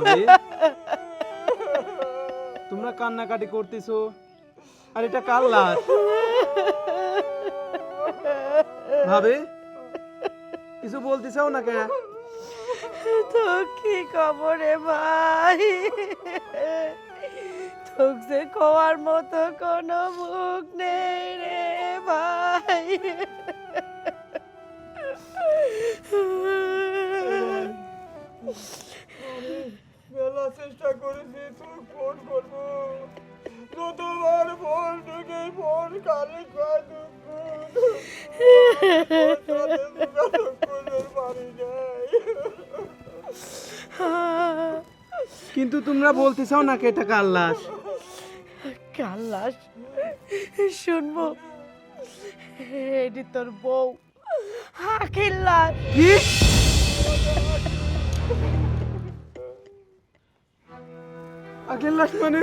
ভাবি তোমরা কান্নাকাটি করতেছো আর এটা কার লাশ ভাবি কিছু বলতে চাও না কে তো কি খবরে ভাই তোক যে কোয়ার মতো কোনো মুখ নেই রে ভাই মেলা চেষ্টা করেছি তুই ফোন করবো যতবার ফোন ঢুকে ফোন খালি কিন্তু তোমরা বলতে চাও না কে এটা কার লাশ কার লাশ শুনবো এটি তোর বউ আখির লাশ কি আখির লাশ মানে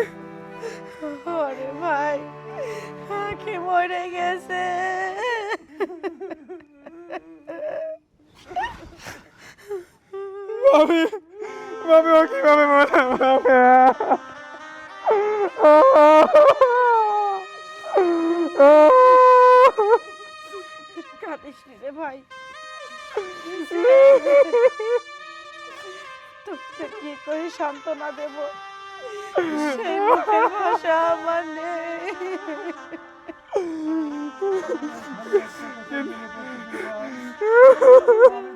আরে ভাই আখি মরে গেছে ভাবি ভাবি ও কিভাবে মরে ভাবি কাঁদিস নি রে ভাই তোকে কি করে সান্ত্বনা দেব সেই মুখের ভাষা আমার নেই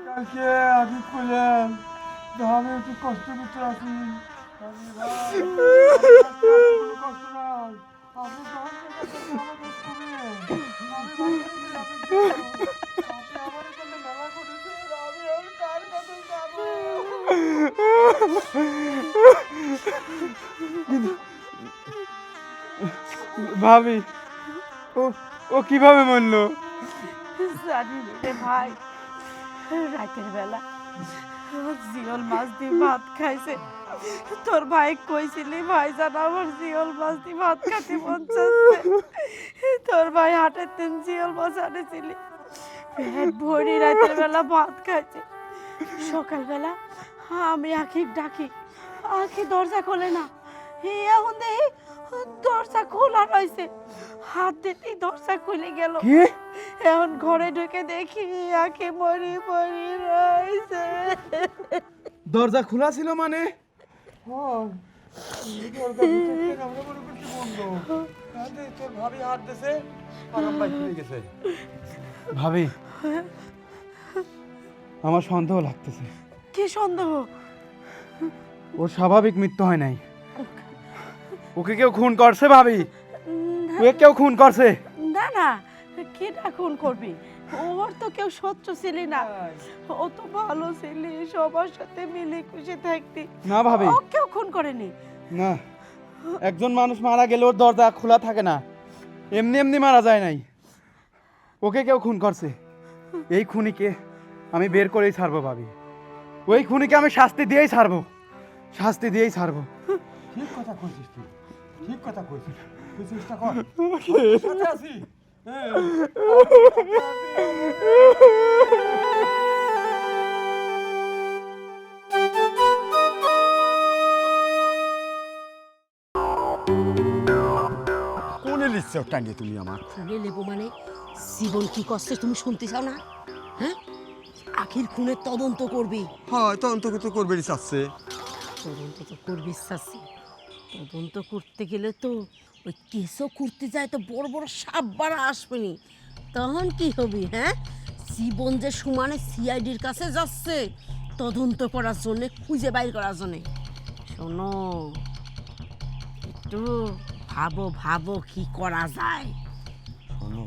কালকে আগে খুলেন আমি একটু কষ্টের ভিতরে আছি কষ্ট নাই ভাবি ও ও কিভাবে মরলো জানি রে ভাই রাতের বেলা জিওল মাছ দিয়ে ভাত খাইছে তোর ভাই কইছিলি ভাই জান আমার জিওল মাছ দিয়ে ভাত খাইতে মন চাচ্ছে তোর ভাই হাটের দিন জিওল মাছ আনেছিলি পেট ভরি রাতের বেলা ভাত খাইছে সকালবেলা আমি আখি ডাকি আখি দরজা খোলে না এখন দেখি দরজা খোলা রয়েছে হাত দিতেই দরজা খুলে গেল এখন ঘরে ঢুকে দেখি আখি মরি মরি রয়েছে দরজা খোলা ছিল মানে তোর ভাবি হাত দিছে আরাম ভাই খুলে গেছে ভাবি আমার সন্দেহ লাগতেছে কি সন্দেহ ওর স্বাভাবিক মৃত্যু হয় নাই ওকে কেউ খুন করছে ভাবি ওকে কেউ খুন করছে না না কেটা খুন করবি ওর তো কেউ শত্রু ছিলি না ও তো ভালো ছিলি সবার সাথে মিলে খুশি থাকতি না ভাবি ও কেউ খুন করেনি না একজন মানুষ মারা গেলে ওর দরজা খোলা থাকে না এমনি এমনি মারা যায় নাই ওকে কেউ খুন করছে এই খুনিকে আমি বের করেই ছাড়বো ভাবি ওই খুনিকে আমি শাস্তি দিয়েই ছাড়বো শাস্তি দিয়েই ছাড়বো ঠিক কথা কইছিস তুই ঠিক কথা কইছিস তুই চেষ্টা কর সাথে আছি কোনে লিখছ টাঙ্গে তুমি আমার খুনে নেবো মানে জীবন কি করছে তুমি শুনতে চাও না হ্যাঁ আখির খুনের তদন্ত করবি হয় তদন্ত তো করবে চাচ্ছে তদন্ত তো করবি চাচ্ছি তদন্ত করতে গেলে তো ওই কেসও করতে যায় তো বড় বড় সাপ বাড়া আসবেনি তখন কি হবি হ্যাঁ জীবন যে সমানে সিআইডির কাছে যাচ্ছে তদন্ত করার জন্যে খুঁজে বাইর করার জন্যে শোনো একটু ভাবো ভাবো কি করা যায় শোনো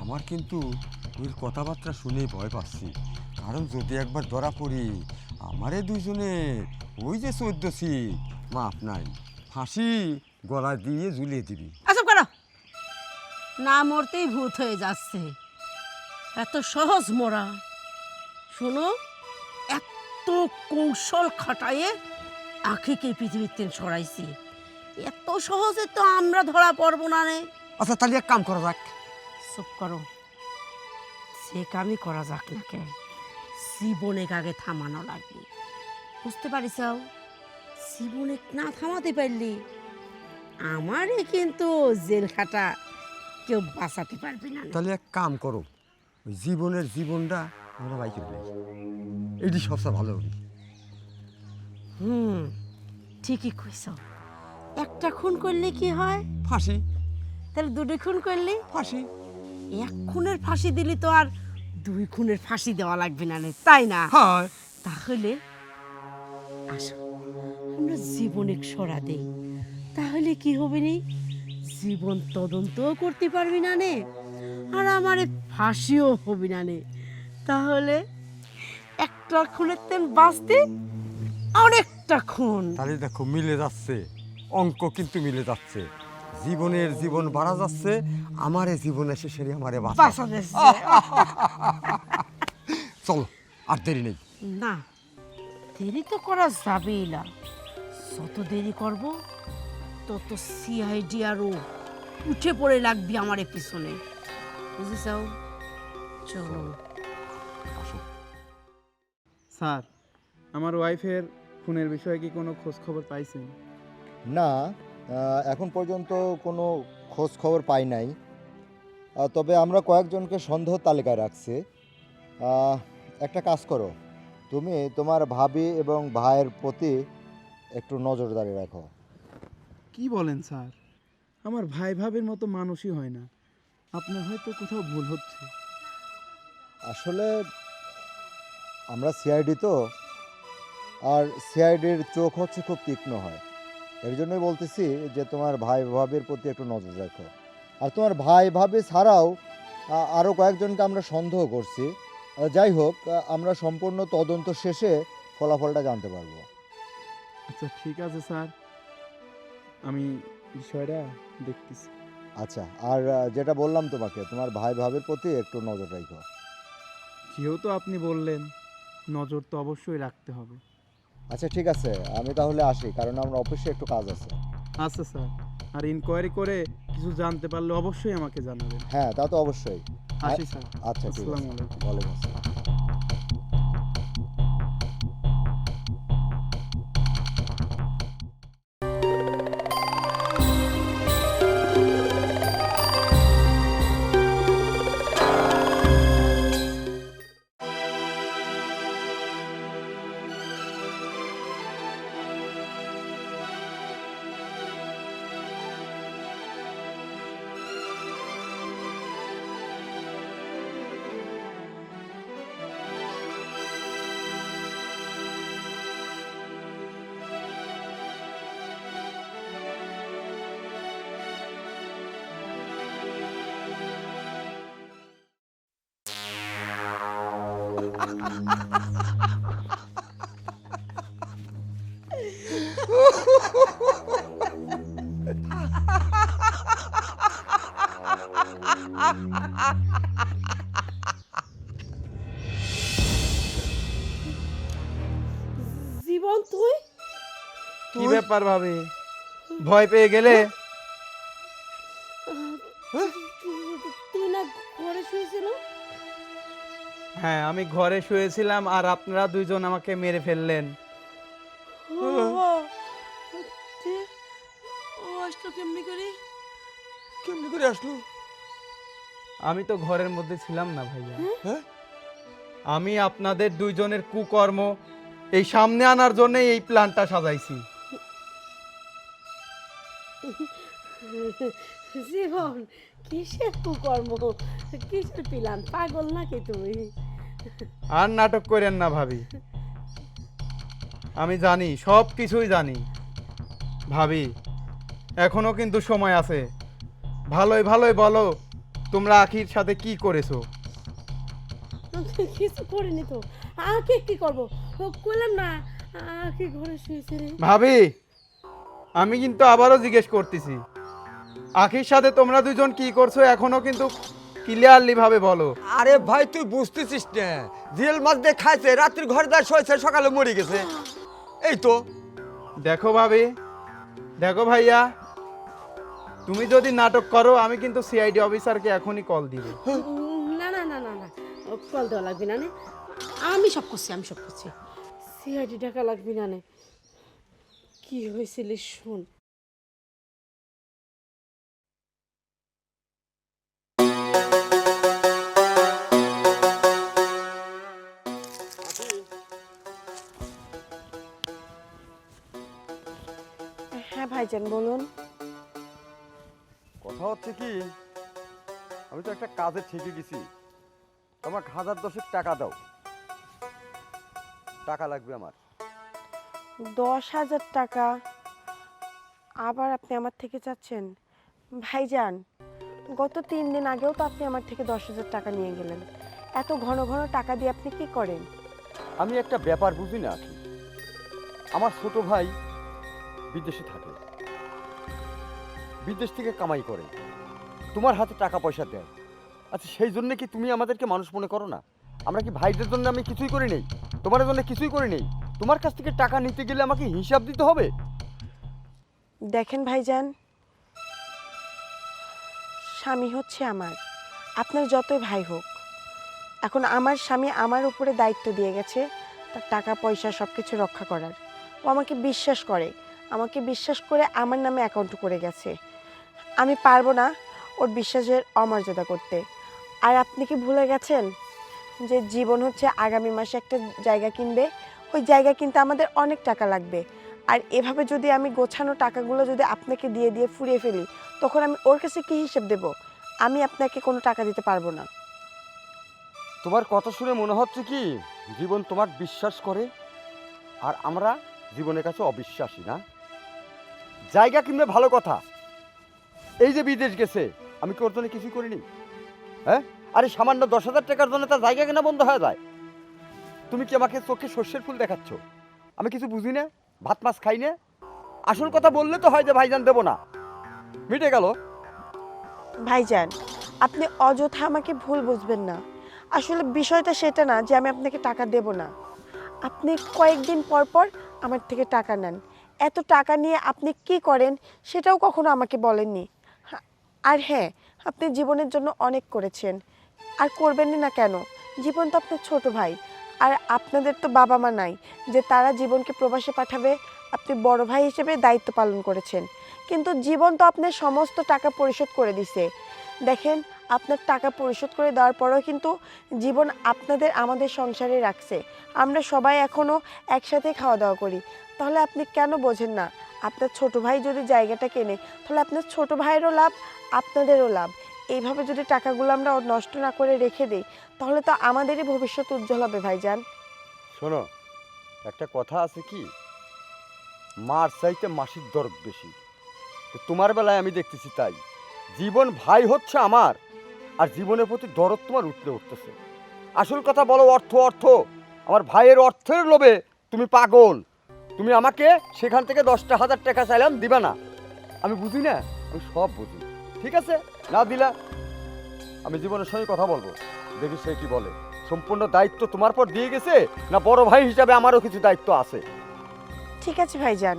আমার কিন্তু ওই কথাবার্তা শুনেই ভয় পাচ্ছি কারণ যদি একবার ধরা পড়ি আমারে দুইজনে ওই যে 14 সিট মাপ নাই ফাঁসি গলা দিয়ে ঝুলিয়ে দিবি আচ্ছা করো না মরতেই ভূত হয়ে যাচ্ছে এত সহজ মরা শোনো এত কৌশল খাটাইয়ে আখিকে পৃথিবীতে ছড়াইছি এত সহজে তো আমরা ধরা পড়বো না রে আচ্ছা তাহলে এক কাম করা যাক চুপ করো সে কামই করা যাক না কে জীবনে আগে থামানো লাগবে বুঝতে পারিস জীবনে না থামাতে পারলি আমারে কিন্তু জেল খাটা কেউ বাঁচাতে পারবে না। তাহলে এক কাম করো, ওই জীবনের জীবনটা আমরা বাইকে ফেলাই, এটি সবচেয়ে ভালো হবে। ঠিকই কইছ। একটা খুন করলে কি হয়? ফাঁসি। তাহলে দুটো খুন করলে? ফাঁসি। এক খুনের ফাঁসি দিলি তো আর দুই খুনের ফাঁসি দেওয়া লাগবে না রে, তাই না? হ্যাঁ। তাহলে আসো আমরা জীবনে সরা দেই, তাহলে কি হবে নি? জীবন তদন্তও করতে পারবি না নে, আর আমারে ফাঁসিও হবে না নে। তাহলে একটা খুনের তেন বাঁচতে অনেকটা খুন। তাহলে দেখো মিলে যাচ্ছে, অঙ্ক কিন্তু মিলে যাচ্ছে। জীবনের জীবন বাড়া যাচ্ছে, আমারে জীবনে শেষে আমারে বাঁচা। বাঁচা যাচ্ছে। চলো আর দেরি নেই। না, দেরি তো করা যাবেই না। যত দেরি করব তত সিআইডি আরও উঠে পড়ে লাগবে আমার পিছনে, বুঝেছাও? চলো। আসো। স্যার, আমার ওয়াইফের খুনের বিষয়ে কি কোনো খোঁজ খবর পাইছেন? না, এখন পর্যন্ত কোনো খোঁজ খবর পাই নাই। তবে আমরা কয়েকজনকে সন্দেহ তালিকায় রাখছি। একটা কাজ করো, তুমি তোমার ভাবি এবং ভাইয়ের প্রতি একটু নজরদারি রাখো। কি বলেন স্যার? আমার ভাই ভাবের মতো মানুষই হয় না। আপনার হয়তো কোথাও ভুল হচ্ছে। আসলে আমরা সিআইডি তো, আর সিআইডির চোখ হচ্ছে খুব তীক্ষ্ণ হয়। এর জন্যই বলতেছি যে তোমার ভাই ভাবির প্রতি একটু নজর রাখো। আর তোমার ভাই ভাবি ছাড়াও আরও কয়েকজনকে আমরা সন্দেহ করছি। যাই হোক, আমরা সম্পূর্ণ তদন্ত শেষে ফলাফলটা জানতে পারবো। আচ্ছা ঠিক আছে স্যার, আমি বিষয়টা দেখতেছি। আচ্ছা, আর যেটা বললাম তোমাকে, তোমার ভাই ভাবির প্রতি একটু নজর রাখো। যেহেতু আপনি বললেন, নজর তো অবশ্যই রাখতে হবে। আচ্ছা ঠিক আছে, আমি তাহলে আসি, কারণ আমরা অফিসে একটু কাজ আছে। আচ্ছা স্যার, আর ইনকোয়ারি করে কিছু জানতে পারলে অবশ্যই আমাকে জানাবেন। হ্যাঁ, তা তো অবশ্যই। আসি স্যার। আচ্ছা ঠিক আছে। আসসালামু আলাইকুম। ওয়ালাইকুম আসসালাম। জীবন তুই কি ব্যাপার ভাবি, ভয় পেয়ে গেলে? তুই না ঘরে শুয়েছিল? হ্যাঁ, আমি ঘরে শুয়েছিলাম আর আপনারা দুইজন আমাকে মেরে ফেললেন। কেমনি করে? কেমনি করে আসলো? আমি তো ঘরের মধ্যে ছিলাম না ভাইয়া। হ্যাঁ? আমি আপনাদের দুইজনের কুকর্ম এই সামনে আনার জন্য এই প্ল্যানটা সাজাইছি। জীবন, কিসের কুকর্ম, কিসের প্ল্যান? পাগল নাকি তুমি? আর নাটক করেন না ভাবি, আমি জানি, সব কিছুই জানি। ভাবি, এখনো কিন্তু সময় আছে। ভালোই ভালোই বলো, তোমরা আখির সাথে কি করেছো? কিছু করিনি তো। আকে কি করবো? কইলাম না আকে ঘরে শুয়েছে রে। ভাবি, আমি কিন্তু আবারও জিজ্ঞেস করতেছি, আখির সাথে তোমরা দুজন কি করছো এখনো কিন্তু ক্লিয়ারলি ভাবে বলো। আরে ভাই তুই বুঝতেছিস না, জেল মাছ দিয়ে খাইছে, রাত্রি ঘরে দাঁড় শোয়েছে, সকালে মরে গেছে। এই তো। দেখো ভাবি, দেখো ভাইয়া, তুমি যদি নাটক করো আমি কিন্তু সিআইডি অফিসারকে এখনই কল দিব। না না না না না, কল দেওয়া লাগবে না নে। আমি সব করছি। সিআইডি টাকা লাগবে না নে। কি হয়েছিল শুন। হ্যাঁ ভাইজান বলুন। কথা হচ্ছে কি, আমি তো একটা কাজে ঠেকে গেছি, তোমাকে 1010 টাকা দাও, টাকা লাগবে আমার। 10,000 টাকা আবার আপনি আমার থেকে চাচ্ছেন? ভাইজান, গত 3 দিন আগেও তো আপনি আমার থেকে 10,000 টাকা নিয়ে গেলেন। এত ঘন ঘন টাকা দিয়ে আপনি কি করেন? আমি একটা ব্যাপার বুঝি না আখি। আমার ছোট ভাই বিদেশে থাকে, বিদেশ থেকে কামাই করে, তোমার হাতে টাকা পয়সা দেয়। আচ্ছা, সেই জন্য কি তুমি আমাদেরকে মানুষ মনে করো না? আমরা কি ভাইদের জন্য আমি কিছুই করি নেই? তোমার জন্য কিছুই করি নেই? তোমার কাছ থেকে টাকা নিতে গেলে আমাকে হিসাব দিতে হবে? দেখেন ভাইজান, স্বামী হচ্ছে আমার, আপনার যতই ভাই হোক। এখন আমার স্বামী আমার উপরে দায়িত্ব দিয়ে গেছে তার টাকা পয়সা সব কিছু রক্ষা করার। ও আমাকে বিশ্বাস করে, আমাকে বিশ্বাস করে আমার নামে অ্যাকাউন্ট করে গেছে। আমি পারবো না ওর বিশ্বাসের অমর্যাদা করতে। আর আপনি কি ভুলে গেছেন যে জীবন হচ্ছে আগামী মাসে একটা জায়গা কিনবে? ওই জায়গা কিনতে আমাদের অনেক টাকা লাগবে। আর এভাবে যদি আমি গোছানো টাকাগুলো যদি আপনাকে দিয়ে দিয়ে ফুরিয়ে ফেলি, তখন আমি ওর কাছে কি হিসেব দেব? আমি আপনাকে কোনো টাকা দিতে পারবো না। তোমার কথা শুনে মনে হচ্ছে কি জীবন তোমাকে বিশ্বাস করে আর আমরা জীবনের কাছে অবিশ্বাসী, না? জায়গা কিনবে ভালো কথা, এই যে বিদেশ গেছে, আমি কি ওর জন্য কিছুই করিনি? হ্যাঁ, আরে সামান্য 10,000 টাকার জন্য তার জায়গা কেনা বন্ধ হয়ে যায়? তুমি কি আমাকে চোখে সর্ষের ফুল দেখাচ্ছ? আমি কিছু বুঝি না, ভাত মাছ খাই না। আসল কথা বললে তো হয় যে ভাইজান দেবো না, মিটে গেল। ভাইজান, আপনি অযথা আমাকে ভুল বুঝবেন না। আসলে বিষয়টা সেটা না যে আমি আপনাকে টাকা দেব না। আপনি কয়েকদিন পর পর আমার থেকে টাকা নেন। এত টাকা নিয়ে আপনি কি করেন সেটাও কখনো আমাকে বলেননি। আর হ্যাঁ, আপনি জীবনের জন্য অনেক করেছেন, আর করবেনই না কেন? জীবন তো আপনার ছোট ভাই, আর আপনাদের তো বাবা মা নাই যে তারা জীবনকে প্রবাসে পাঠাবে। আপনি বড় ভাই হিসেবে দায়িত্ব পালন করেছেন, কিন্তু জীবন তো আপনার সমস্ত টাকা পরিশোধ করে দিছে। দেখেন, আপনার টাকা পরিশোধ করে দেওয়ার পরেও কিন্তু জীবন আপনাদের আমাদের সংসারে রাখছে। আমরা সবাই এখনও একসাথে খাওয়া দাওয়া করি। তাহলে আপনি কেন বোঝেন না? আপনার ছোট ভাই যদি জায়গাটা কেনে, তাহলে আপনার ছোট ভাইয়েরও লাভ, আপনাদেরও লাভ। এইভাবে যদি টাকাগুলো আমরা নষ্ট না করে রেখে দিই, তাহলে তো আমাদেরই ভবিষ্যৎ উজ্জ্বল হবে ভাইজান। শোনো, একটা কথা আছে কি, মার চাইতে মাসির দরদ বেশি। তো তোমার বেলায় আমি দেখতেছি তাই। জীবন ভাই হচ্ছে আমার, আর জীবনের প্রতি দরদ তোমার উঠলে উঠতেছে। আসল কথা বলো, অর্থ অর্থ। আমার ভাইয়ের অর্থের লোভে তুমি পাগল। তুমি আমাকে সেখান থেকে 10,000 টাকা চাইলাম, দিবা না? আমি বুঝি না? আমি সব বুঝি। ঠিক আছে, না দিলা, আমি জীবনের সঙ্গে কথা বলবো, দেখি সে কি বলে। সম্পূর্ণ দায়িত্ব তোমার পর দিয়ে গেছে, না বড় ভাই হিসাবে আমারও কিছু দায়িত্ব আছে? ঠিক আছে ভাইজান,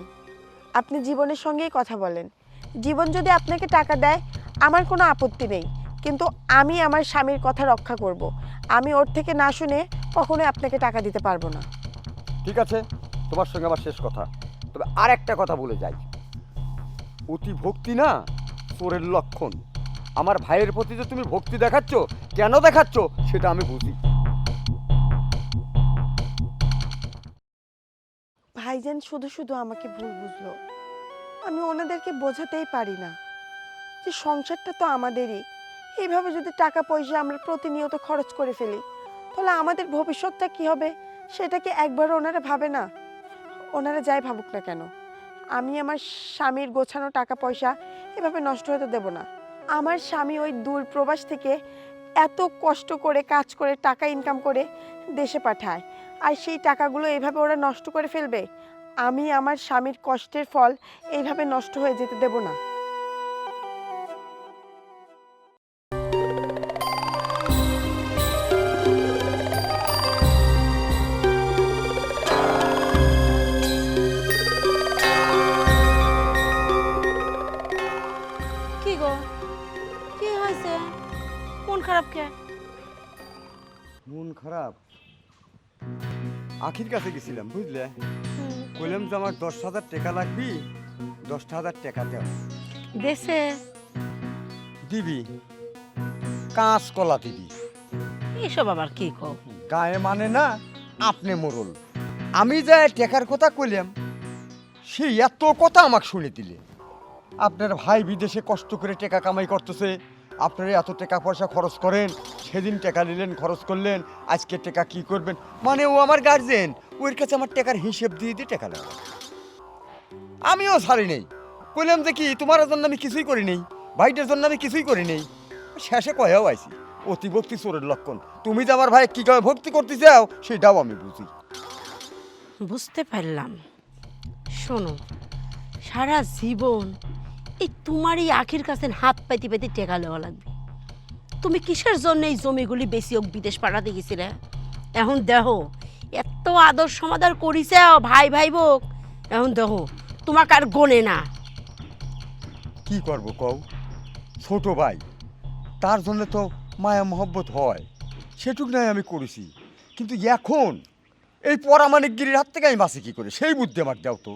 আপনি জীবনের সঙ্গেই কথা বলেন। জীবন যদি আপনাকে টাকা দেয়, আমার কোনো আপত্তি নেই, কিন্তু আমি আমার স্বামীর কথা রক্ষা করব। আমি ওর থেকে না শুনে কখনোই আপনাকে টাকা দিতে পারবো না। ঠিক আছে, তোমার সঙ্গে আমার শেষ কথা। তবে আর একটা কথা বলে যাই, অতি ভক্তি না চোরের লক্ষণ। আমার ভাইয়ের প্রতি যে তুমি ভক্তি দেখাচ্ছ, কেন দেখাচ্ছ সেটা আমি বুঝি। ভাইজান শুধু শুধু আমাকে ভুল বুঝলো। আমি ওনাদেরকে বোঝাতেই পারি না যে সংসারটা তো আমাদেরই। এইভাবে যদি টাকা পয়সা আমরা প্রতিনিয়ত খরচ করে ফেলি, তাহলে আমাদের ভবিষ্যৎটা কি হবে সেটা কি একবারও ওনারা ভাবে না? ওনারা যাই ভাবুক না কেন, আমি আমার স্বামীর গোছানো টাকা পয়সা এভাবে নষ্ট হতে দেব না। আমার স্বামী ওই দূর প্রবাস থেকে এত কষ্ট করে কাজ করে টাকা ইনকাম করে দেশে পাঠায়, আর সেই টাকাগুলো এইভাবে ওরা নষ্ট করে ফেলবে? আমি আমার স্বামীর কষ্টের ফল এইভাবে নষ্ট হয়ে যেতে দেব না। কি গো, কি হয়েছে? কোন খারাপ কে? মন খারাপ, আখির কাছে গেছিলাম বুঝলে। কইলাম যে আমার 10,000 টাকা লাগবি, 10,000 টাকা দাও। দেশে দিবি কাঁচ কলা দিবি। এসব আবার কি কও? গায়ে মানে না, আপনি মোরল। আমি যে টেকার কথা কইলাম সেই এত কথা আমাকে শুনে দিলে। আপনার ভাই বিদেশে কষ্ট করে টাকা কামাই করতেছে, আপনারা এত টাকা পয়সা খরচ করেন, সেদিন টাকা নিলেন খরচ করলেন, আজকে টাকা কি করবেন? মানে ও আমার গার্জেন, ওর কাছে আমার টাকার হিসেব দিয়ে দিয়ে টাকা নেওয়া। আমিও ছাড়ি নেই, কইলাম যে কি তোমার জন্য আমি কিছুই করি নেই, ভাইটার জন্য আমি কিছুই করি নেই। শেষে কয়েও আইছি অতিভক্তি চোরের লক্ষণ। তুমি যে আমার ভাই কি করে ভক্তি করতে চাও সেটাও আমি বুঝি। বুঝতে পারলাম। শোনো, সারা জীবন এই তোমার এই আখির কাছে হাত পাইতে পাইতে টেকা নেওয়া লাগবে। তুমি কিসের জন্য এই জমিগুলি বেশি বিদেশ পাঠাতে গেছিলে? এখন দেখো এত আদর সমাদর করিছে ভাই ভাই বোক, এখন দেখো তোমাকে আর গোনে না। কি করব কও, ছোট ভাই, তার জন্য তো মায়া মহব্বত হয়, সেটুক নাই আমি করেছি। কিন্তু এখন এই পরামানিকগিরির হাত থেকে আমি বাঁচি কি করে, সেই বুদ্ধি আমার দাও তো।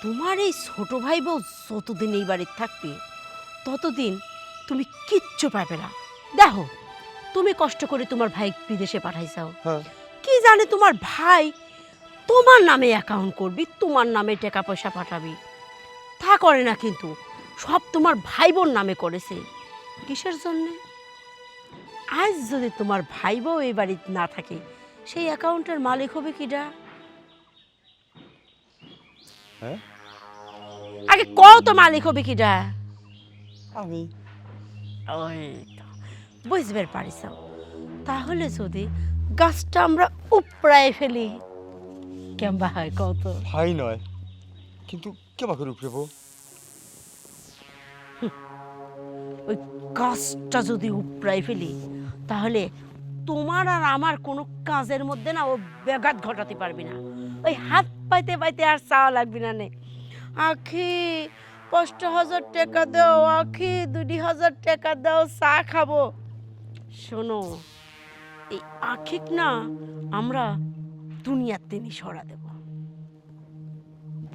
তোমার এই ছোট ভাই বউ যতদিন এই বাড়িতে থাকবে ততদিন তুমি কিচ্ছু পাবে না। দেখো তুমি কষ্ট করে তোমার ভাই বিদেশে পাঠাইছাও, হ্যাঁ, কি জানে তোমার ভাই তোমার নামে অ্যাকাউন্ট করবি, তোমার নামে টাকা পয়সা পাঠাবি। তা করে না, কিন্তু সব তোমার ভাই বোন নামে করেছে। কিসের জন্যে? আজ যদি তোমার ভাই বউ এই বাড়িতে না থাকে, সেই অ্যাকাউন্টের মালিক হবে কিডা? হ্যাঁ, আগে কও তো মালিক হবে কিডা? আমি। ওই তো বুঝবার পারিস। তাহলে যদি গাছটা আমরা উপড়ায় ফেলি কেমবা হয় কত? ভাই নয়, কিন্তু কেবা করে উঠব? ওই গাছটা যদি উপড়ায় ফেলি তাহলে তোমার আর আমার কোনো কাজের মধ্যে না ও ব্যাঘাত ঘটাতে পারবি না। ওই হাত পাইতে পাইতে আর চাওয়া লাগবি না। নে আখি ৫,০০০ টাকা দাও, আখি ২,০০০ টাকা দাও, চা খাবো। শোনো, এই আখিক না আমরা দুনিয়ার তিনি সরা দেব।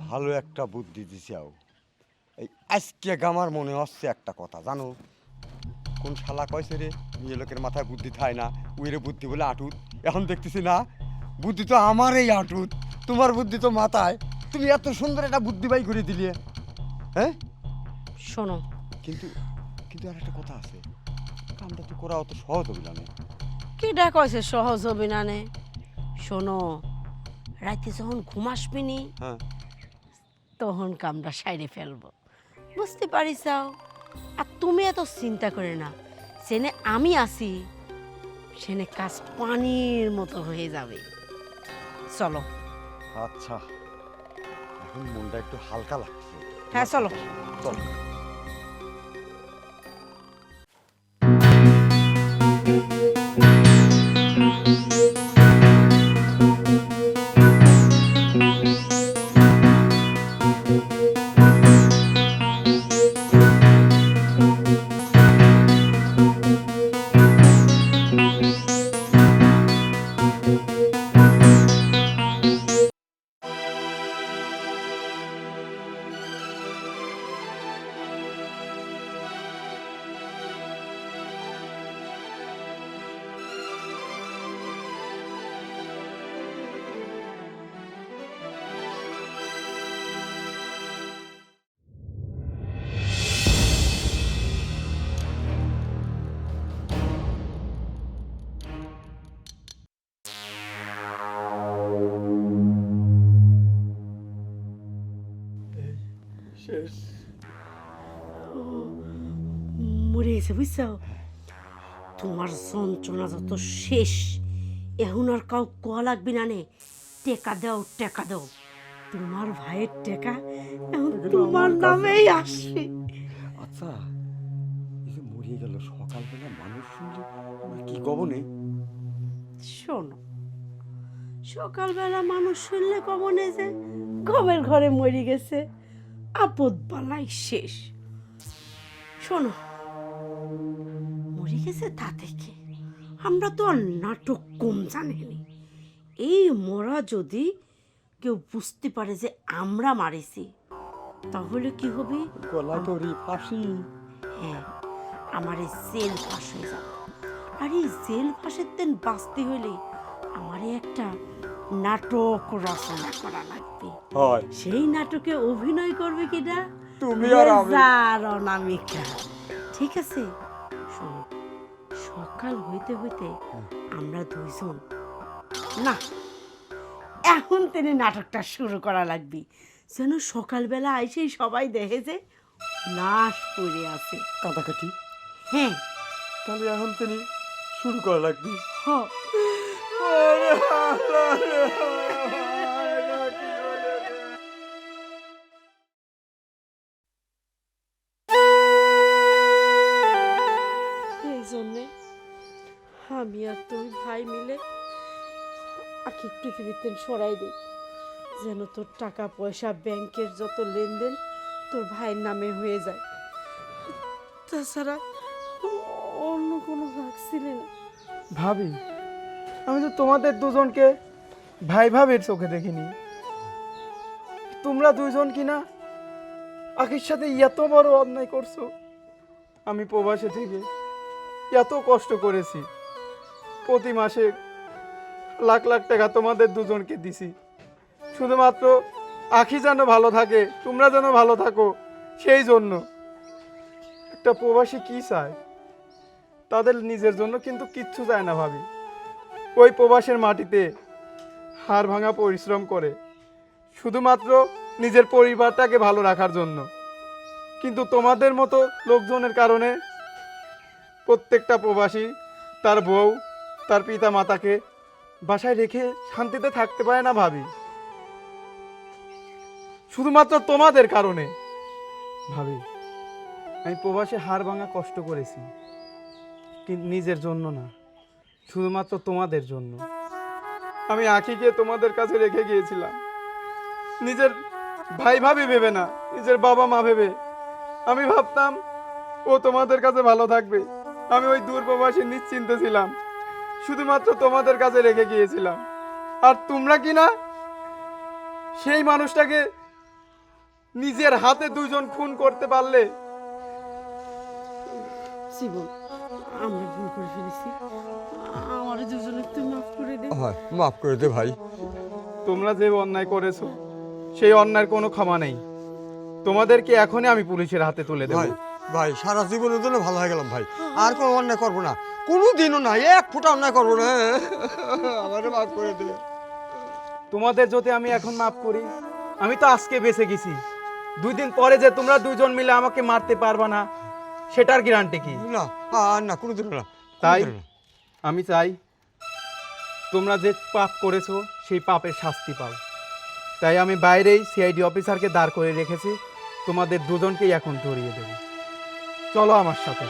ভালো একটা বুদ্ধি দিছাও। এই আজকে আমার মনে হচ্ছে একটা কথা, জানো কোন শালা কয়ছে রে, মেয়ে লোকের মাথায় বুদ্ধি থায় না, উইরে বুদ্ধি বলে আটুত। এখন দেখতেছি না, বুদ্ধি তো আমার এই আটুত, তোমার বুদ্ধি তো মাথায়। তুমি এত সুন্দর একটা বুদ্ধি বাই করে দিলে। হ্যাঁ, শোনো, কিন্তু কিন্তু আর একটা কথা আছে, কামটা তো করা অত সহজ হবে না। কিডা কইছে সহজ হবে না? নে শোনো, রাতে যখন ঘুম আসবি নি হ্যাঁ, তখন কামটা সাইডে ফেলবো, বুঝতে পারিসাও? আর তুমি এত চিন্তা করে না, সেনে আমি আছি, সেনে কাজ পানির মতো হয়ে যাবে। চলো। আচ্ছা, এখন মনটা একটু হালকা লাগছে। হ্যাঁ চলো। চলো। শেষ। মরে গেছে, বুঝছো? তোমার যন্ত্রণা যত শেষ, এখন আর কাউ কোয়া লাগবি না। নে টেকা দাও, টেকা দাও, তোমার ভাইয়ের টেকা এখন তোমার নামেই আসবে। আচ্ছা, এই যে মরিয়ে গেল, সকালবেলা মানুষ শুনলে আমরা কি গবনে? শোনো, সকালবেলা মানুষ শুনলে কমনে যে ঘুমের ঘরে মরে গেছে, আপদ বালাই শেষ। শোনো, মরে গেছে তা থেকে আমরা তো আর নাটক কম জানিনি। এই মরা যদি কেউ বুঝতে পারে যে আমরা মারিছি, তাহলে কি হবে? গলা ধরি ফাঁসি। হ্যাঁ, আমার এই জেল ফাঁস হয়ে যাবে। আর এই জেল ফাঁসের দিন বাঁচতে হলে আমারে একটা নাটক রচনা করা লাগবে। হয় সেই নাটকে অভিনয় করবে কিনা? তুমি আর আমি। রেজা আর অনামিকা। ঠিক আছে, শোনো, সকাল হইতে হইতে আমরা দুইজন, না, এখন তিনি নাটকটা শুরু করা লাগবে, যেন সকালবেলা আইসেই সবাই দেখে যে লাশ পড়ে আছে। কাটাকাটি। হ্যাঁ, তাহলে এখন তিনি শুরু করা লাগবে। হ। এই জন্যে আমি আর তুই ভাই মিলে আখি পৃথিবীতে সরাই দিই, যেন তোর টাকা পয়সা ব্যাংকের যত লেনদেন তোর ভাইয়ের নামে হয়ে যায়। তাছাড়া অন্য কোনো রাখছিলে না। ভাবি, আমি তো তোমাদের দুজনকে ভাই ভাবির চোখে দেখিনি। তোমরা দুইজন কিনা আখির সাথে এত বড় অন্যায় করছো। আমি প্রবাসে থেকে এত কষ্ট করেছি, প্রতি মাসে লাখ লাখ টাকা তোমাদের দুজনকে দিছি, শুধুমাত্র আখি যেন ভালো থাকে, তোমরা যেন ভালো থাকো, সেই জন্য। একটা প্রবাসী কি চায়? তাদের নিজের জন্য কিন্তু কিচ্ছু চায় না ভাবি। ওই প্রবাসের মাটিতে হাড় ভাঙা পরিশ্রম করে শুধুমাত্র নিজের পরিবারটাকে ভালো রাখার জন্য। কিন্তু তোমাদের মতো লোকজনের কারণে প্রত্যেকটা প্রবাসী তার বউ, তার পিতা মাতাকে বাসায় রেখে শান্তিতে থাকতে পারে না ভাবি, শুধুমাত্র তোমাদের কারণে। ভাবি, আমি প্রবাসে হাড় ভাঙা কষ্ট করেছি, কিন্তু নিজের জন্য না, শুধুমাত্র তোমাদের জন্য। আমি আখিকে তোমাদের কাছে রেখে গিয়েছিলাম, নিজের ভাই ভাবি ভেবে না, নিজের বাবা মা ভেবে। আমি ভাবতাম ও তোমাদের কাছে ভালো থাকবে। আমি ওই দূর প্রবাসী নিশ্চিন্তে ছিলাম, শুধুমাত্র তোমাদের কাছে রেখে গিয়েছিলাম। আর তোমরা কি না সেই মানুষটাকে নিজের হাতে দুইজন খুন করতে পারলে? জীবন, আমরা ভুল করে ফেলেছি, আমার দুজনে তুই মাফ করে দে। হয়, মাফ করে দে ভাই। তোমরা যে অন্যায় করেছো সেই অন্যায়ের কোনো ক্ষমা নেই। তোমাদেরকে এখনই আমি পুলিশের হাতে তুলে দেব। ভাই ভাই, সারা জীবনের জন্য ভালো হয়ে গেলাম ভাই, আর কোনো অন্যায় করবো না, কোনো দিনও না, এক ফুটা অন্যায় করবো না। আমারে মাফ করে দে। তোমাদের যদি আমি এখন মাফ করি, আমি তো আজকে বেঁচে গেছি। 2 দিন পরে যে তোমরা দুইজন মিলে আমাকে মারতে পারবা না, সেটার গ্যারান্টি কি? না, আর না, কোনো দিনও না। তাই আমি চাই তোমরা যে পাপ করেছো সেই পাপের শাস্তি পাও। তাই আমি বাইরেই সিআইডি অফিসারকে দাঁড় করে রেখেছি, তোমাদের দুজনকেই এখন ধরিয়ে দেব। চলো আমার সাথে।